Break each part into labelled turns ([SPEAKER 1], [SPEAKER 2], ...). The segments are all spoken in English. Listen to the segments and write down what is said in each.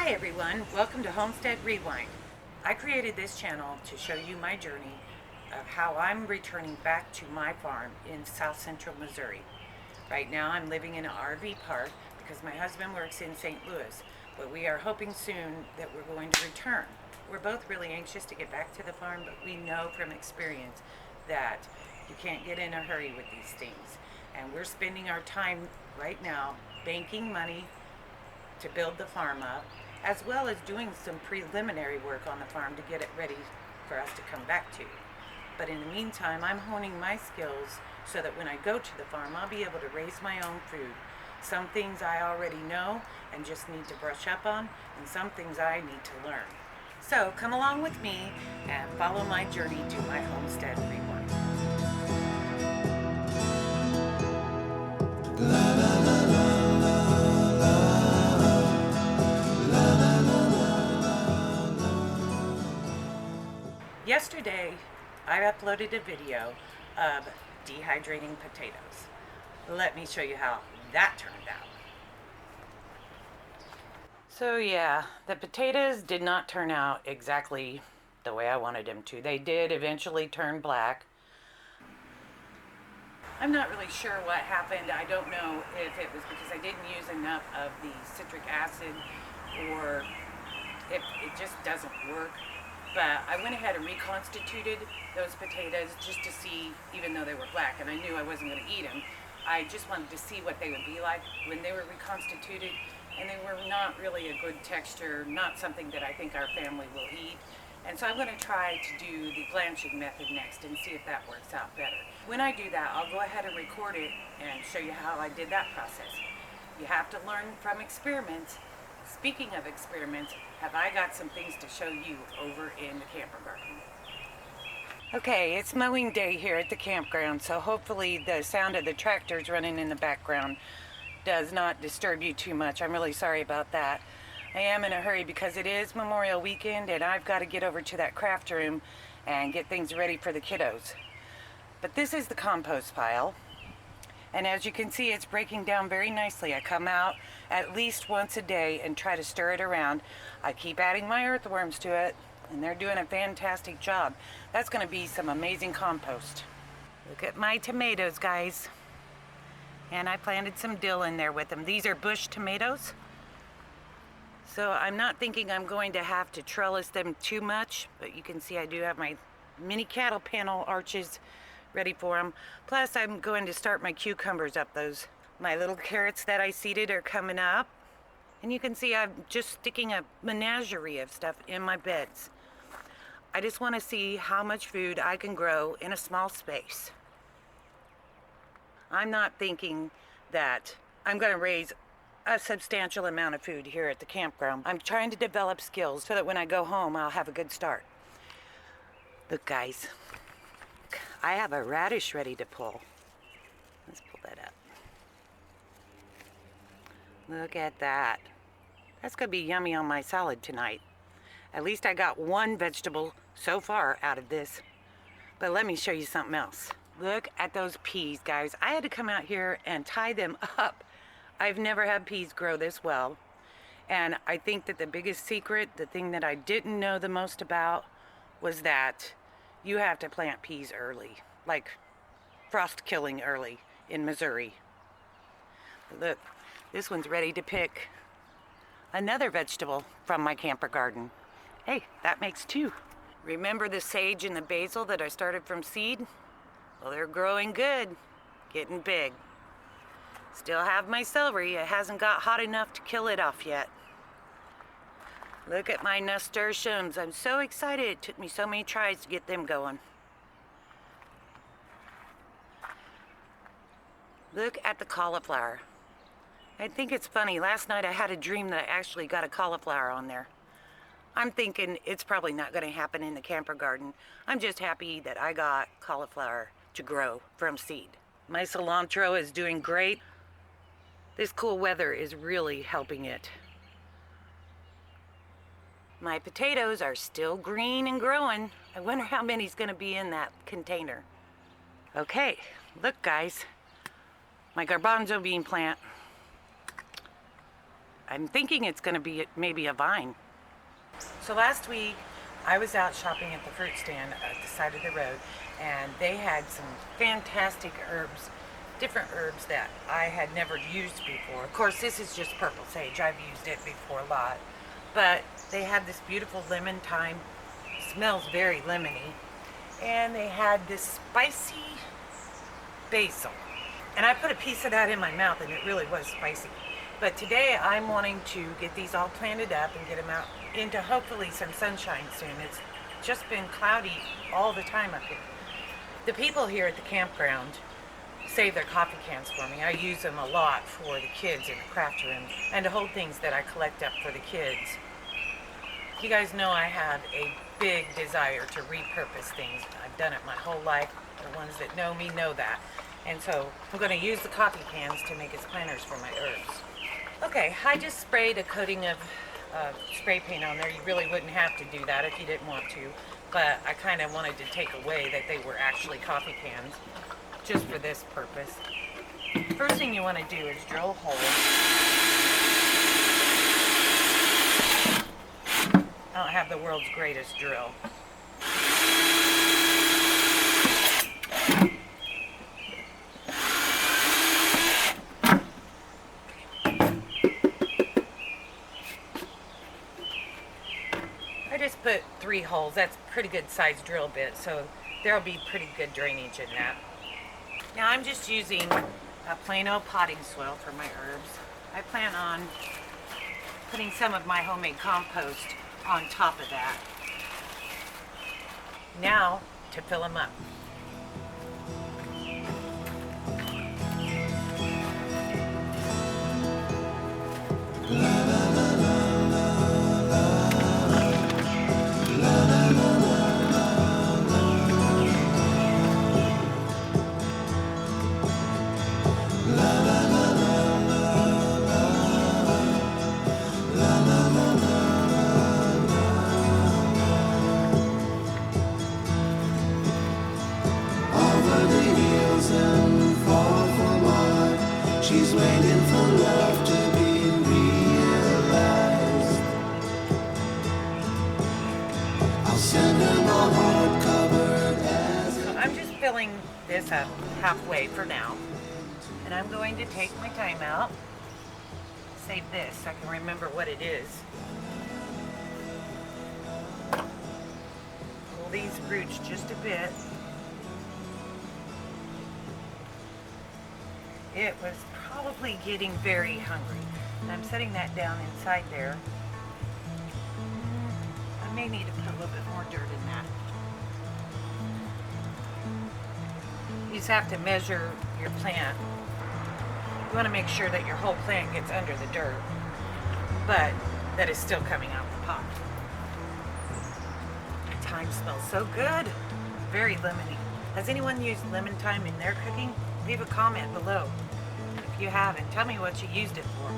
[SPEAKER 1] Hi everyone, welcome to Homestead Rewind. I created this channel to show you my journey of how I'm returning back to my farm in south central Missouri. Right now I'm living in an RV park because my husband works in St. Louis, but we are hoping soon that we're going to return. We're both really anxious to get back to the farm, but we know from experience that you can't get in a hurry with these things. And we're spending our time right now banking money to build the farm up, as well as doing some preliminary work on the farm to get it ready for us to come back to. But in the meantime, I'm honing my skills so that when I go to the farm, I'll be able to raise my own food. Some things I already know and just need to brush up on, and some things I need to learn. So come along with me and follow my journey to my homestead rewind. Yesterday, I uploaded a video of dehydrating potatoes. Let me show you how that turned out. So yeah, the potatoes did not turn out exactly the way I wanted them to. They did eventually turn black. I'm not really sure what happened. I don't know if it was because I didn't use enough of the citric acid or if it just doesn't work. But I went ahead and reconstituted those potatoes just to see, even though they were black and I knew I wasn't going to eat them, I just wanted to see what they would be like when they were reconstituted, and they were not really a good texture, not something that I think our family will eat. And so I'm going to try to do the blanching method next and see if that works out better. When I do that, I'll go ahead and record it and show you how I did that process. You have to learn from experiments. Speaking of experiments, have I got some things to show you over in the camper garden. Okay, it's mowing day here at the campground, so hopefully the sound of the tractors running in the background does not disturb you too much. I'm really sorry about that. I am in a hurry because it is Memorial Weekend and I've got to get over to that craft room and get things ready for the kiddos. But this is the compost pile. And as you can see, it's breaking down very nicely. I come out at least once a day and try to stir it around. I keep adding my earthworms to it, and they're doing a fantastic job. That's going to be some amazing compost. Look at my tomatoes, guys. And I planted some dill in there with them. These are bush tomatoes. So I'm not thinking I'm going to have to trellis them too much, but you can see I do have my mini cattle panel arches ready for them. Plus I'm going to start my cucumbers up. My little carrots that I seeded are coming up. And you can see I'm just sticking a menagerie of stuff in my beds. I just want to see how much food I can grow in a small space. I'm not thinking that I'm going to raise a substantial amount of food here at the campground. I'm trying to develop skills so that when I go home, I'll have a good start. Look, guys. I have a radish ready to pull. Let's pull that up. Look at that. That's going to be yummy on my salad tonight. At least I got one vegetable so far out of this. But let me show you something else. Look at those peas, guys. I had to come out here and tie them up. I've never had peas grow this well. And I think that the biggest secret, the thing that I didn't know the most about, was that you have to plant peas early, like frost killing early in Missouri. Look, this one's ready to pick another vegetable from my camper garden. Hey, that makes two. Remember the sage and the basil that I started from seed? Well, they're growing good, getting big. Still have my celery. It hasn't got hot enough to kill it off yet. Look at my nasturtiums. I'm so excited. It took me so many tries to get them going. Look at the cauliflower. I think it's funny. Last night I had a dream that I actually got a cauliflower on there. I'm thinking it's probably not going to happen in the camper garden. I'm just happy that I got cauliflower to grow from seed. My cilantro is doing great. This cool weather is really helping it. My potatoes are still green and growing. I wonder how many's going to be in that container. Okay, look guys, my garbanzo bean plant. I'm thinking it's going to be maybe a vine. So last week I was out shopping at the fruit stand at the side of the road, and they had some fantastic herbs, different herbs that I had never used before. Of course, this is just purple sage. I've used it before a lot. But they had this beautiful lemon thyme, smells very lemony, and they had this spicy basil. And I put a piece of that in my mouth, and it really was spicy. But today I'm wanting to get these all planted up and get them out into hopefully some sunshine soon. It's just been cloudy all the time up here. The people here at the campground save their coffee cans for me. I use them a lot for the kids in the craft room and to hold things that I collect up for the kids. You guys know I have a big desire to repurpose things. I've done it my whole life. The ones that know me know that. And so I'm going to use the coffee cans to make as planters for my herbs. Okay, I just sprayed a coating of spray paint on there. You really wouldn't have to do that if you didn't want to, but I kind of wanted to take away that they were actually coffee cans just for this purpose. First thing you want to do is drill a hole. I don't have the world's greatest drill. I just put 3 holes. That's a pretty good sized drill bit, so there'll be pretty good drainage in that. Now I'm just using a plain old potting soil for my herbs. I plan on putting some of my homemade compost on top of that. Now to fill them up.
[SPEAKER 2] She's waiting for love to be realized. I'll send her my heart covered as
[SPEAKER 1] So I'm just filling this up halfway for now. And I'm going to take my time out. Save this so I can remember what it is. Pull these roots just a bit. It was probably getting very hungry. And I'm setting that down inside there. I may need to put a little bit more dirt in that. You just have to measure your plant. You want to make sure that your whole plant gets under the dirt, but that is still coming out the pot. The thyme smells so good. Very lemony. Has anyone used lemon thyme in their cooking? Leave a comment below if you have, and tell me what you used it for.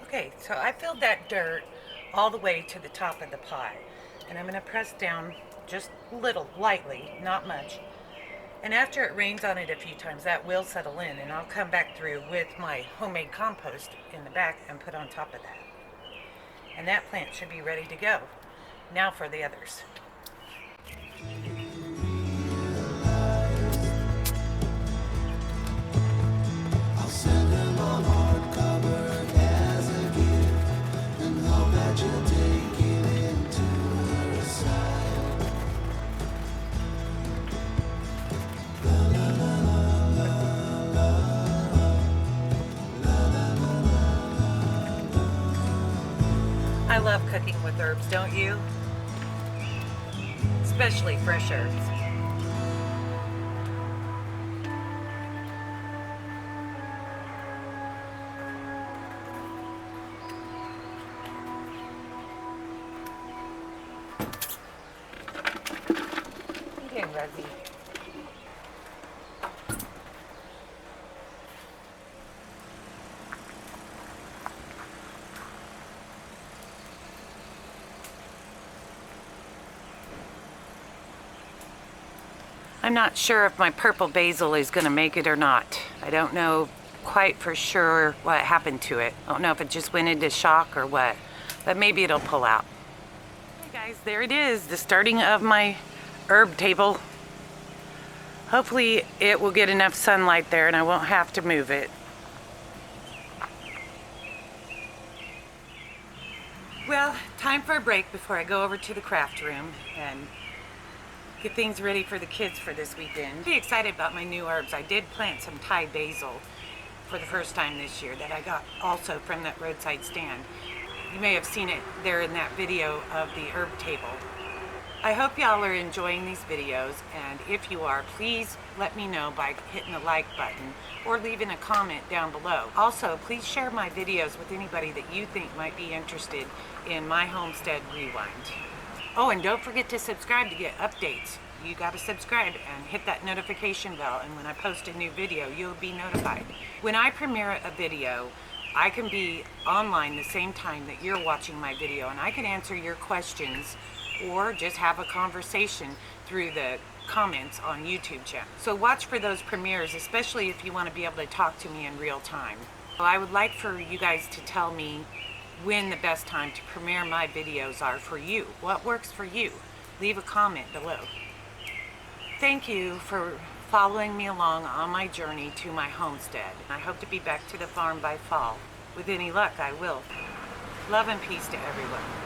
[SPEAKER 1] Okay, so I filled that dirt all the way to the top of the pot, and I'm going to press down just a little, lightly, not much. And after it rains on it a few times, that will settle in, and I'll come back through with my homemade compost in the back and put on top of that. And that plant should be ready to go. Now for the others.
[SPEAKER 2] I'll send her my heart covered as a gift, and hope that you'll take it into her side. La la la la la la la la la.
[SPEAKER 1] I love cooking with herbs, don't you? especially fresh herbs. Okay, Rosie. I'm not sure if my purple basil is going to make it or not. I don't know quite for sure what happened to it. I don't know if it just went into shock or what, but maybe it'll pull out. Hey guys, there it is, the starting of my herb table. Hopefully it will get enough sunlight there and I won't have to move it. Well, time for a break before I go over to the craft room and get things ready for the kids for this weekend. I'm pretty excited about my new herbs. I did plant some Thai basil for the first time this year that I got also from that roadside stand. You may have seen it there in that video of the herb table. I hope y'all are enjoying these videos, and if you are, please let me know by hitting the like button or leaving a comment down below. Also, please share my videos with anybody that you think might be interested in my Homestead Rewind. Oh, and don't forget to subscribe to get updates. You gotta subscribe and hit that notification bell, and when I post a new video, you'll be notified. When I premiere a video, I can be online the same time that you're watching my video, and I can answer your questions or just have a conversation through the comments on YouTube channel. So watch for those premieres, especially if you want to be able to talk to me in real time. Well, I would like for you guys to tell me when the best time to premiere my videos are for you. What works for you? Leave a comment below. Thank you for following me along on my journey to my homestead. I hope to be back to the farm by fall. With any luck, I will. Love and peace to everyone.